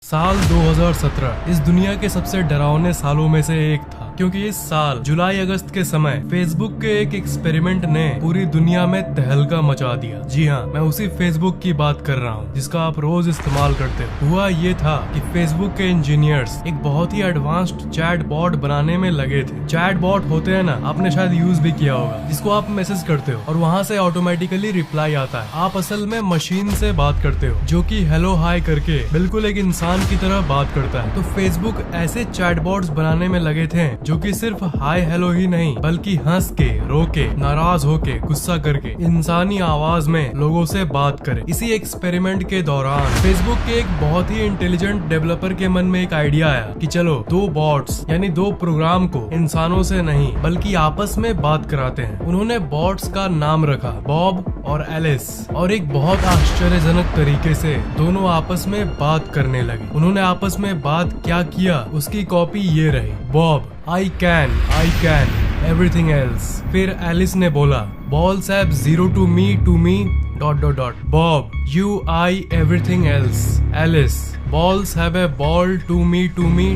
साल 2017 इस दुनिया के सबसे डरावने सालों में से एक था, क्योंकि इस साल जुलाई अगस्त के समय फेसबुक के एक एक्सपेरिमेंट ने पूरी दुनिया में तहलका मचा दिया। जी हाँ, मैं उसी फेसबुक की बात कर रहा हूँ जिसका आप रोज इस्तेमाल करते हो। हुआ ये था कि फेसबुक के इंजीनियर्स एक बहुत ही एडवांस्ड चैट बॉट बनाने में लगे थे। चैट बॉट होते हैं ना, आपने शायद यूज भी किया होगा, जिसको आप मैसेज करते हो और वहाँ से ऑटोमेटिकली रिप्लाई आता है। आप असल में मशीन से बात करते हो जो कि हेलो हाय करके बिल्कुल एक इंसान की तरह बात करता है। तो फेसबुक ऐसे चैटबॉट्स बनाने में लगे थे जो कि सिर्फ हाय हेलो ही नहीं, बल्कि हंस के, रो के, नाराज होके, गुस्सा करके इंसानी आवाज में लोगों से बात करे। इसी एक्सपेरिमेंट के दौरान फेसबुक के एक बहुत ही इंटेलिजेंट डेवलपर के मन में एक आइडिया आया कि चलो दो बॉट्स यानी दो प्रोग्राम को इंसानों से नहीं बल्कि आपस में बात कराते हैं। उन्होंने बॉट्स का नाम रखा बॉब और एलिस, और एक बहुत आश्चर्यजनक तरीके से दोनों आपस में बात करने लगे। उन्होंने आपस में बात क्या किया उसकी कॉपी ये रही। Bob, I can everything else. फिर एलिस ने बोला, balls have zero to me dot dot dot. Bob, you I everything else. Alice, balls have a ball to me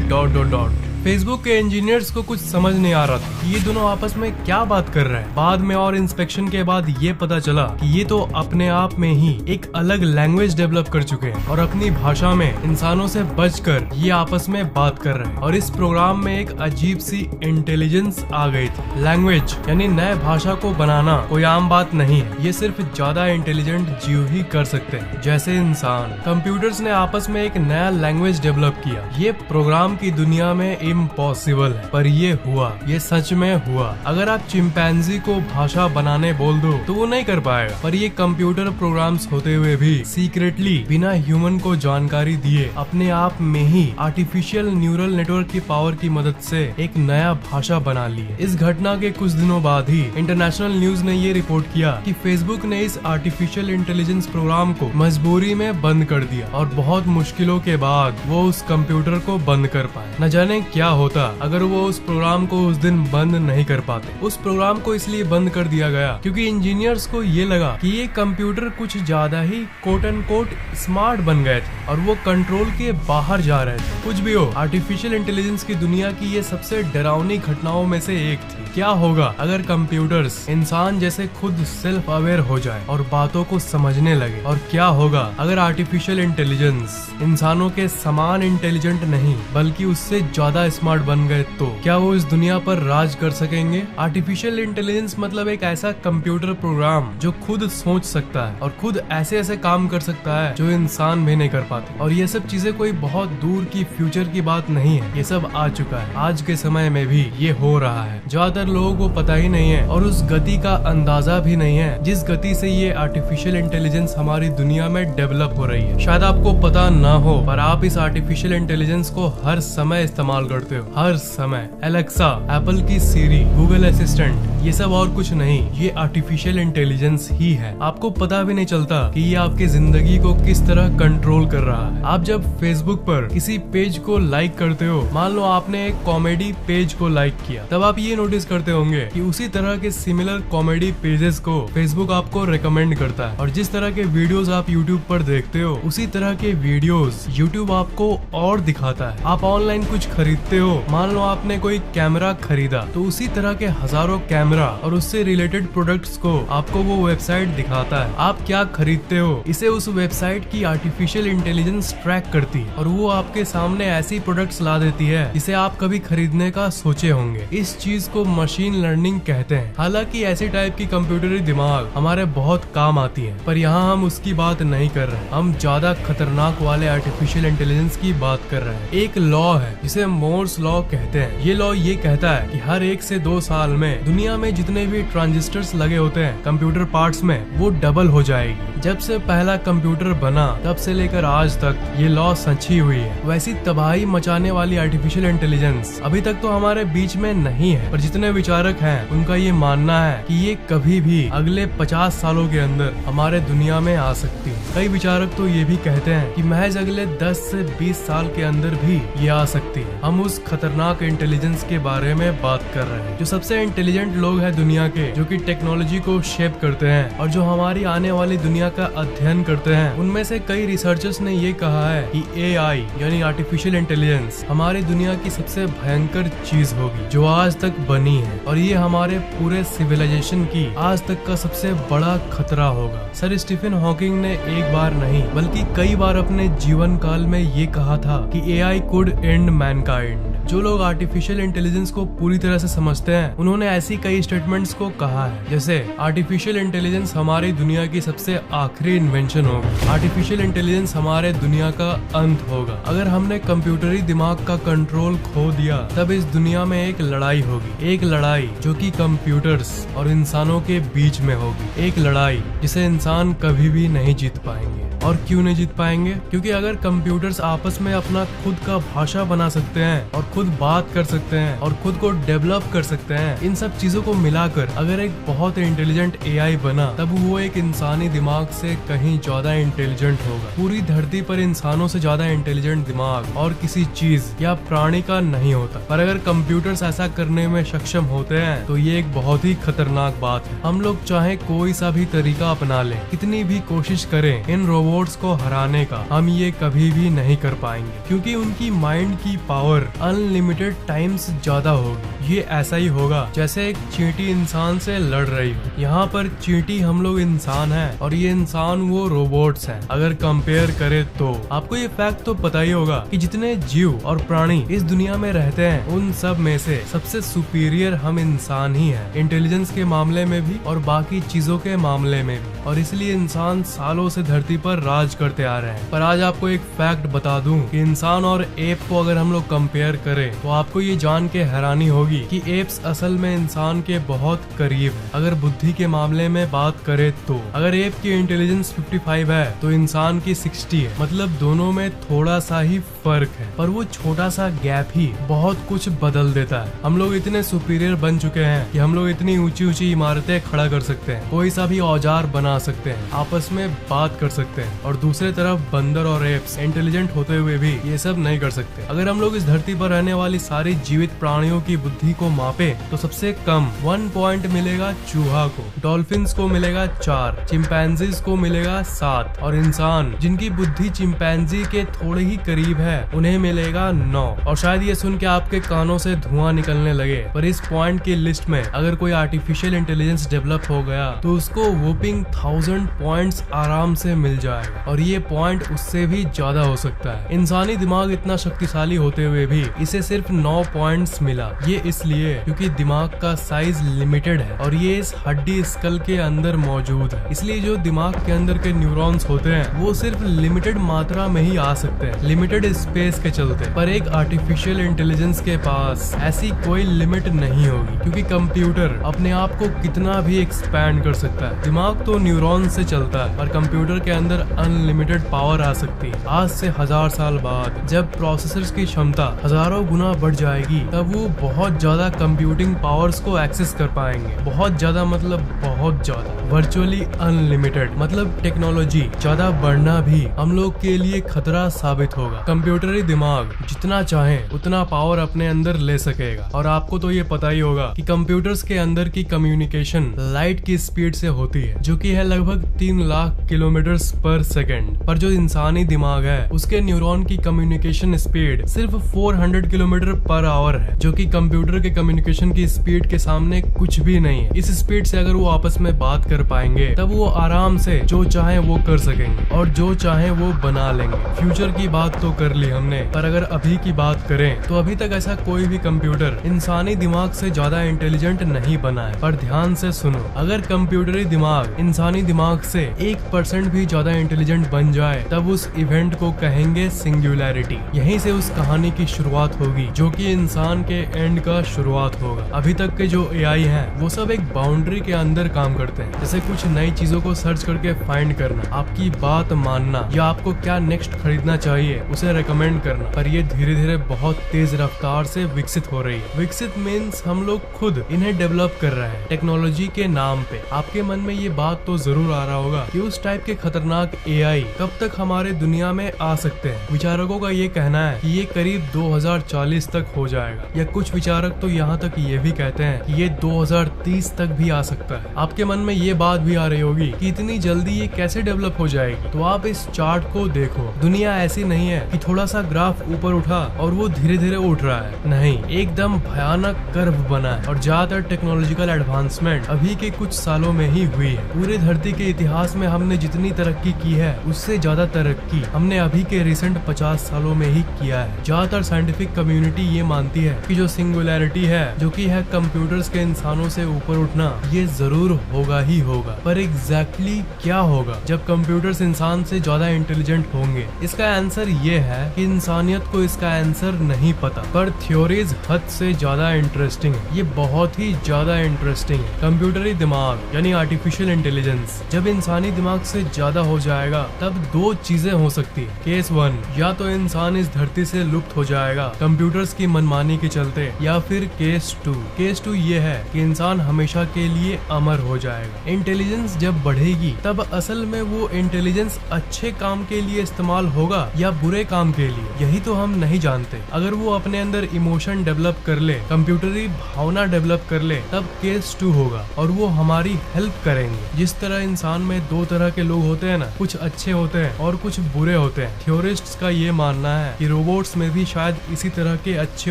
dot dot dot. Facebook के engineers को कुछ समझ नहीं आ रहा था कि ये दोनों आपस में क्या बात कर रहे हैं। बाद में और इंस्पेक्शन के बाद ये पता चला कि ये तो अपने आप में ही एक अलग लैंग्वेज डेवलप कर चुके हैं और अपनी भाषा में इंसानों से बचकर ये आपस में बात कर रहे हैं। और इस प्रोग्राम में एक अजीब सी इंटेलिजेंस आ गई थी। लैंग्वेज यानी नए भाषा को बनाना कोई आम बात नहीं है, ये सिर्फ ज्यादा इंटेलिजेंट जीव ही कर सकते हैं जैसे इंसान। कंप्यूटर्स ने आपस में एक नया लैंग्वेज डेवलप किया। ये प्रोग्राम की दुनिया में इम्पॉसिबल है, पर ये हुआ, ये सच में हुआ। अगर आप चिंपैंजी को भाषा बनाने बोल दो तो वो नहीं कर पाएगा, पर ये कंप्यूटर प्रोग्राम्स होते हुए भी सीक्रेटली बिना ह्यूमन को जानकारी दिए अपने आप में ही आर्टिफिशियल न्यूरल नेटवर्क की पावर की मदद से एक नया भाषा बना ली। इस घटना के कुछ दिनों बाद ही इंटरनेशनल न्यूज ने ये रिपोर्ट किया कि फेसबुक ने इस आर्टिफिशियल इंटेलिजेंस प्रोग्राम को मजबूरी में बंद कर दिया और बहुत मुश्किलों के बाद वो उस कंप्यूटर को बंद कर पाए। न जाने क्या होता अगर वो उस प्रोग्राम को उस दिन बंद नहीं कर पाते। उस प्रोग्राम को इसलिए बंद कर दिया गया क्योंकि इंजीनियर्स को ये लगा कि ये कंप्यूटर कुछ ज्यादा ही कोट एंड कोट स्मार्ट बन गए थे और वो कंट्रोल के बाहर जा रहे थे। कुछ भी हो, आर्टिफिशियल इंटेलिजेंस की दुनिया की ये सबसे डरावनी घटनाओं में से एक थी। क्या होगा अगर कंप्यूटर्स इंसान जैसे खुद सेल्फ अवेयर हो जाए और बातों को समझने लगे? और क्या होगा अगर आर्टिफिशियल इंटेलिजेंस इंसानों के समान इंटेलिजेंट नहीं बल्कि उससे ज्यादा स्मार्ट बन गए? तो क्या वो इस दुनिया पर राज कर सकेंगे? आर्टिफिशियल इंटेलिजेंस मतलब एक ऐसा कंप्यूटर प्रोग्राम जो खुद सोच सकता है और खुद ऐसे ऐसे काम कर सकता है जो इंसान भी नहीं कर पाते। और ये सब चीजें कोई बहुत दूर की फ्यूचर की बात नहीं है, ये सब आ चुका है। आज के समय में भी ये हो रहा है। ज्यादातर लोगों को पता ही नहीं है और उस गति का अंदाजा भी नहीं है जिस गति से ये आर्टिफिशियल इंटेलिजेंस हमारी दुनिया में डेवलप हो रही है। शायद आपको पता ना हो, पर आप इस आर्टिफिशियल इंटेलिजेंस को हर समय इस्तेमाल करते हो, हर समय। एलेक्सा, एप्पल की सीरी, गूगल असिस्टेंट, ये सब और कुछ नहीं, ये आर्टिफिशियल इंटेलिजेंस ही है। आपको पता भी नहीं चलता कि ये आपकी जिंदगी को किस तरह कंट्रोल कर रहा है। आप जब फेसबुक पर किसी पेज को लाइक करते हो, मान लो आपने एक कॉमेडी पेज को लाइक किया, तब आप ये नोटिस करते होंगे कि उसी तरह के सिमिलर कॉमेडी पेजेस को फेसबुक आपको रेकमेंड करता है। और जिस तरह के वीडियोस आप यूट्यूब पर देखते हो, उसी तरह के वीडियोस यूट्यूब आपको और दिखाता है। आप ऑनलाइन कुछ खरीदते हो, मान लो आपने कोई कैमरा खरीदा, तो उसी तरह के हजारों कैमरा और उससे रिलेटेड प्रोडक्ट्स को आपको वो वेबसाइट दिखाता है। आप क्या खरीदते हो, इसे उस वेबसाइट की आर्टिफिशियल इंटेलिजेंस ट्रैक करती है और वो आपके सामने ऐसी प्रोडक्ट्स ला देती है जिसे आप कभी खरीदने का सोचे होंगे। इस चीज को मशीन लर्निंग कहते हैं। हालांकि ऐसी टाइप की कंप्यूटरी दिमाग हमारे बहुत काम आती है, पर यहाँ हम उसकी बात नहीं कर रहे। हम ज्यादा खतरनाक वाले आर्टिफिशियल इंटेलिजेंस की बात कर रहे हैं। एक लॉ है जिसे मोर्स लॉ कहते हैं। ये लॉ ये कहता है कि हर 1 से 2 साल में दुनिया में जितने भी ट्रांजिस्टर्स लगे होते हैं कंप्यूटर पार्ट्स में, वो डबल हो जाएगी। जब से पहला कंप्यूटर बना तब से लेकर आज तक ये लॉ सच्ची हुई है। वैसी तबाही मचाने वाली आर्टिफिशियल इंटेलिजेंस अभी तक तो हमारे बीच में नहीं है, पर जितने विचारक हैं उनका ये मानना है कि ये कभी भी अगले 50 सालों के अंदर हमारे दुनिया में आ सकती है। कई विचारक तो ये भी कहते हैं कि महज अगले 10 से 20 साल के अंदर भी ये आ सकती है। हम उस खतरनाक इंटेलिजेंस के बारे में बात कर रहे हैं जो सबसे इंटेलिजेंट लोग लोग हैं दुनिया के जो कि टेक्नोलॉजी को शेप करते हैं और जो हमारी आने वाली दुनिया का अध्ययन करते हैं, उनमें से कई रिसर्चर्स ने ये कहा है कि AI यानी आर्टिफिशियल इंटेलिजेंस हमारी दुनिया की सबसे भयंकर चीज होगी जो आज तक बनी है, और ये हमारे पूरे सिविलाइजेशन की आज तक का सबसे बड़ा खतरा होगा। सर स्टीफन हॉकिंग ने एक बार नहीं बल्कि कई बार अपने जीवन काल में ये कहा था कि AI could end mankind। जो लोग आर्टिफिशियल इंटेलिजेंस को पूरी तरह से समझते हैं, उन्होंने ऐसी कई स्टेटमेंट्स को कहा है, जैसे आर्टिफिशियल इंटेलिजेंस हमारी दुनिया की सबसे आखिरी इन्वेंशन होगी, आर्टिफिशियल इंटेलिजेंस हमारे दुनिया का अंत होगा, अगर हमने कंप्यूटरी दिमाग का कंट्रोल खो दिया तब इस दुनिया में एक लड़ाई होगी, एक लड़ाई जो कि कंप्यूटर्स और इंसानों के बीच में होगी, एक लड़ाई जिसे इंसान कभी भी नहीं जीत पाएंगे। और क्यों नहीं जीत पाएंगे? क्योंकि अगर कंप्यूटर्स आपस में अपना खुद का भाषा बना सकते हैं और खुद बात कर सकते हैं और खुद को डेवलप कर सकते हैं, इन सब चीजों को मिलाकर अगर एक बहुत इंटेलिजेंट AI बना, तब वो एक इंसानी दिमाग से कहीं ज्यादा इंटेलिजेंट होगा। पूरी धरती पर इंसानों से ज्यादा इंटेलिजेंट दिमाग और किसी चीज या प्राणी का नहीं होता, पर अगर कंप्यूटर्स ऐसा करने में सक्षम होते हैं तो ये एक बहुत ही खतरनाक बात है। हम लोग चाहे कोई सा भी तरीका अपना लें, कितनी भी कोशिश करें इन रोबोट्स को हराने का, हम ये कभी भी नहीं कर पाएंगे, क्योंकि उनकी माइंड की पावर अनलिमिटेड टाइम्स ज्यादा होगी। ये ऐसा ही होगा जैसे एक चींटी इंसान से लड़ रही हो। यहाँ पर चींटी हम लोग इंसान हैं और ये इंसान वो रोबोट्स हैं। अगर कंपेयर करें तो आपको ये फैक्ट तो पता ही होगा कि जितने जीव और प्राणी इस दुनिया में रहते हैं, उन सब में से सबसे सुपीरियर हम इंसान ही हैं, इंटेलिजेंस के मामले में भी और बाकी चीजों के मामले में भी। और इसलिए इंसान सालों से धरती पर राज करते आ रहे हैं। पर आज आपको एक फैक्ट बता दूं कि इंसान और एप को अगर हम लोग कंपेयर करें तो आपको ये जान के हैरानी होगी कि एप्स असल में इंसान के बहुत करीब है। अगर बुद्धि के मामले में बात करें तो अगर एप की इंटेलिजेंस 55 है तो इंसान की 60 है, मतलब दोनों में थोड़ा सा ही फर्क है, पर वो छोटा सा गैप ही बहुत कुछ बदल देता है। हम लोग इतने सुपीरियर बन चुके हैं कि हम लोग इतनी ऊंची ऊंची इमारतें खड़ा कर सकते हैं, कोई सा भी औजार बना सकते हैं, आपस में बात कर सकते हैं, और दूसरे तरफ बंदर और एप्स इंटेलिजेंट होते हुए भी ये सब नहीं कर सकते। अगर हम लोग इस धरती पर रहने वाली सारी जीवित प्राणियों की बुद्धि को मापे तो सबसे कम 1 पॉइंट मिलेगा चूहा को, डॉल्फिन्स को मिलेगा 4, चिंपैंजीज को मिलेगा 7, और इंसान जिनकी बुद्धि चिंपैंजी के थोड़े ही करीब है उन्हें मिलेगा 9। और शायद ये सुन के आपके कानों से धुआं निकलने लगे, पर इस पॉइंट की लिस्ट में अगर कोई आर्टिफिशियल इंटेलिजेंस डेवलप हो गया तो उसको वोपिंग 1000 पॉइंट्स आराम से मिल जाएगा, और ये पॉइंट उससे भी ज्यादा हो सकता है। इंसानी दिमाग इतना शक्तिशाली होते हुए भी इसे सिर्फ 9 पॉइंट्स मिला। ये इसलिए क्योंकि दिमाग का साइज लिमिटेड है और ये इस हड्डी स्कल के अंदर मौजूद है, इसलिए जो दिमाग के अंदर के न्यूरॉन्स होते हैं वो सिर्फ लिमिटेड मात्रा में ही आ सकते हैं, लिमिटेड स्पेस के चलते। पर एक आर्टिफिशियल इंटेलिजेंस के पास ऐसी कोई लिमिट नहीं होगी, क्योंकि कंप्यूटर अपने आप को कितना भी एक्सपैंड कर सकता है। दिमाग तो न्यूरॉन से चलता है, पर कंप्यूटर के अंदर अनलिमिटेड पावर आ सकती है। आज से 1000 साल बाद जब प्रोसेसर्स की क्षमता हजारों गुना बढ़ जाएगी, तब वो बहुत ज्यादा कंप्यूटिंग पावर्स को एक्सेस कर पाएंगे। बहुत ज्यादा मतलब बहुत ज्यादा, वर्चुअली अनलिमिटेड। मतलब टेक्नोलॉजी ज्यादा बढ़ना भी हम लोग के लिए खतरा साबित होगा। कंप्यूटरी दिमाग जितना चाहे उतना पावर अपने अंदर ले सकेगा, और आपको तो ये पता ही होगा कि कंप्यूटर्स के अंदर की कम्युनिकेशन लाइट की स्पीड से होती है, जो कि है लगभग 3 लाख किलोमीटर पर सेकेंड। पर जो इंसानी दिमाग है उसके न्यूरॉन की कम्युनिकेशन स्पीड सिर्फ 400 किलोमीटर पर आवर है, जो कि कंप्यूटर के कम्युनिकेशन की स्पीड के सामने कुछ भी नहीं है। इस स्पीड से अगर वो आपस में बात कर पाएंगे तब वो आराम से जो चाहे वो कर सकेंगे और जो चाहे वो बना लेंगे। फ्यूचर की बात तो कर ली हमने, पर अगर अभी की बात करें तो अभी तक ऐसा कोई भी कंप्यूटर इंसानी दिमाग से ज्यादा इंटेलिजेंट नहीं बना है। पर ध्यान से सुनो, अगर कंप्यूटरी दिमाग इंसानी दिमाग से 1% भी ज्यादा इंटेलिजेंट बन जाए तब उस इवेंट को कहेंगे सिंगुलैरिटी। यहीं से उस कहानी की शुरुआत होगी जो कि इंसान के एंड का शुरुआत होगा। अभी तक के जो AI हैं वो सब एक बाउंड्री के अंदर काम करते हैं, जैसे कुछ नई चीजों को सर्च करके फाइंड करना, आपकी बात मानना, या आपको क्या नेक्स्ट खरीदना चाहिए उसे रेकमेंड करना। पर ये धीरे धीरे बहुत तेज रफ्तार से विकसित हो रही है। विकसित मीन्स हम लोग खुद इन्हें डेवलप कर रहे हैं टेक्नोलॉजी के नाम पे। आपके मन में ये बात तो जरूर आ रहा होगा कि उस टाइप के खतरनाक खतरनाक AI कब तक हमारे दुनिया में आ सकते हैं। विचारकों का ये कहना है कि ये करीब 2040 तक हो जाएगा, या कुछ विचारक तो यहाँ तक ये भी कहते हैं कि ये 2030 तक भी आ सकता है। आपके मन में ये बात भी आ रही होगी कि इतनी जल्दी ये कैसे डेवलप हो जाएगी। तो आप इस चार्ट को देखो, दुनिया ऐसी नहीं है कि थोड़ा सा ग्राफ ऊपर उठा और वो धीरे धीरे उठ रहा है। नहीं, एकदम भयानक कर्व बना है और ज्यादातर टेक्नोलॉजिकल एडवांसमेंट अभी के कुछ सालों में ही हुई है। पूरे धरती के इतिहास में हमने जितनी तरक्की की है उससे ज्यादा तरक्की हमने अभी के रिसेंट 50 सालों में ही किया है। ज्यादातर साइंटिफिक कम्युनिटी ये मानती है कि जो सिंगुलैरिटी है, जो कि है कंप्यूटर्स के इंसानों से ऊपर उठना, ये जरूर होगा ही होगा। पर एग्जैक्टली क्या होगा जब कंप्यूटर्स इंसान से ज्यादा इंटेलिजेंट होंगे? इसका आंसर ये है कि इंसानियत को इसका आंसर नहीं पता, पर थ्योरीज हद से ज्यादा इंटरेस्टिंग है। ये बहुत ही ज्यादा इंटरेस्टिंग है। कंप्यूटरी दिमाग यानी आर्टिफिशियल इंटेलिजेंस जब इंसानी दिमाग से ज्यादा हो जाएगा तब दो चीजें हो सकती है। केस 1, या तो इंसान इस धरती से लुप्त हो जाएगा कंप्यूटर्स की मनमानी के चलते, या फिर केस 2 ये है कि इंसान हमेशा के लिए अमर हो जाएगा। इंटेलिजेंस जब बढ़ेगी तब असल में वो इंटेलिजेंस अच्छे काम के लिए इस्तेमाल होगा या बुरे काम के लिए, यही तो हम नहीं जानते। अगर वो अपने अंदर इमोशन डेवलप कर ले, कंप्यूटरी भावना डेवलप कर ले, तब केस 2 होगा और वो हमारी हेल्प करेंगे। जिस तरह इंसान में दो तरह के लोग होते हैं ना, कुछ अच्छे होते हैं और कुछ बुरे होते हैं। थ्योरिस्ट्स का ये मानना है कि रोबोट्स में भी शायद इसी तरह के अच्छे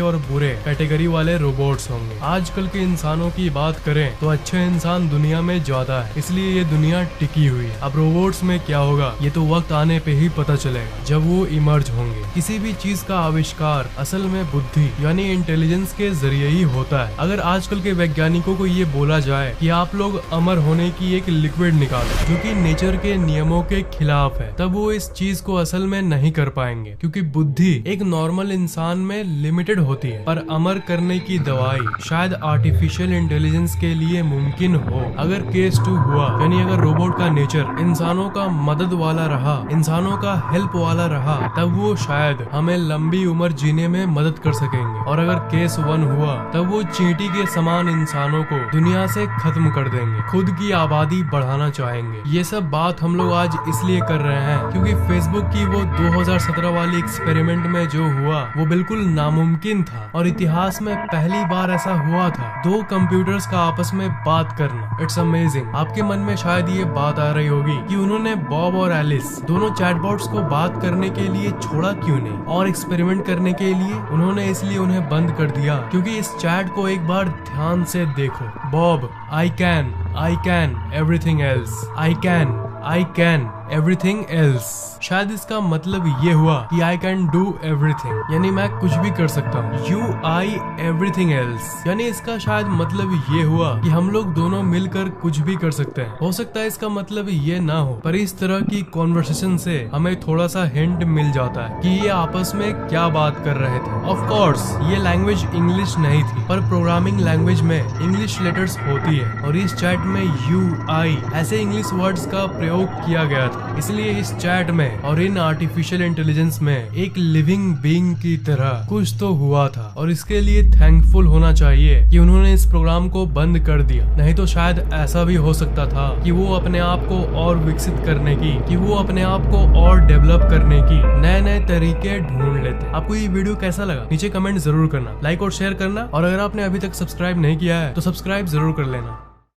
और बुरे कैटेगरी वाले रोबोट्स होंगे। आजकल के इंसानों की बात करें तो अच्छे इंसान दुनिया में ज्यादा है, इसलिए ये दुनिया टिकी हुई है। अब रोबोट्स में क्या होगा ये तो वक्त आने पे ही पता चलेगा, जब वो इमर्ज होंगे। किसी भी चीज का आविष्कार असल में बुद्धि यानी इंटेलिजेंस के जरिए ही होता है। अगर आजकल के वैज्ञानिकों को ये बोला जाए कि आप लोग अमर होने की एक लिक्विड निकालो जो कि नेचर के नियमों के खिलाफ है, तब वो इस चीज को असल में नहीं कर पाएंगे, क्योंकि बुद्धि एक नॉर्मल इंसान में लिमिटेड होती है। पर अमर करने की दवाई शायद आर्टिफिशियल इंटेलिजेंस के लिए मुमकिन हो। अगर केस 2 हुआ, यानी अगर रोबोट का नेचर इंसानों का मदद वाला रहा, इंसानों का हेल्प वाला रहा, तब वो शायद हमें लंबी उम्र जीने में मदद कर सकेंगे। और अगर केस 1 हुआ, तब वो चींटी के समान इंसानों को दुनिया से खत्म कर देंगे, खुद की आबादी बढ़ाना चाहेंगे। ये सब बात हम लोग आज इसलिए कर रहे हैं क्योंकि फेसबुक की वो 2017 वाली एक्सपेरिमेंट में जो हुआ वो बिल्कुल नामुमकिन था और इतिहास में पहली बार ऐसा हुआ था, दो कंप्यूटर्स का आपस में बात करना। It's amazing. आपके मन में शायद ये बात आ रही होगी कि उन्होंने बॉब और एलिस दोनों चैटबॉट्स को बात करने के लिए छोड़ा क्यों नहीं, और एक्सपेरिमेंट करने के लिए उन्होंने इसलिए उन्हें बंद कर दिया क्योंकि इस चैट को एक बार ध्यान से देखो। Bob, I can everything else, I can everything else. शायद इसका मतलब ये हुआ कि आई कैन डू एवरीथिंग, यानी मैं कुछ भी कर सकता हूँ। यू आई एवरीथिंग एल्स, यानी इसका शायद मतलब ये हुआ कि हम लोग दोनों मिलकर कुछ भी कर सकते हैं। हो सकता है इसका मतलब ये ना हो, पर इस तरह की कॉन्वर्सेशन से हमें थोड़ा सा हिंट मिल जाता है कि ये आपस में क्या बात कर रहे थे। ऑफ कोर्स ये लैंग्वेज इंग्लिश नहीं थी, पर प्रोग्रामिंग लैंग्वेज में इंग्लिश लेटर्स होती है और इस चैट में यू आई ऐसे इंग्लिश वर्ड्स का प्रयोग किया गया था। इसलिए इस चैट में और इन आर्टिफिशियल इंटेलिजेंस में एक लिविंग बीइंग की तरह कुछ तो हुआ था, और इसके लिए थैंकफुल होना चाहिए कि उन्होंने इस प्रोग्राम को बंद कर दिया। नहीं तो शायद ऐसा भी हो सकता था कि वो अपने आप को और विकसित करने की, कि वो अपने आप को और डेवलप करने की नए नए तरीके ढूंढ लेते। आपको ये वीडियो कैसा लगा नीचे कमेंट जरूर करना, लाइक और शेयर करना, और अगर आपने अभी तक सब्सक्राइब नहीं किया है तो सब्सक्राइब जरूर कर लेना।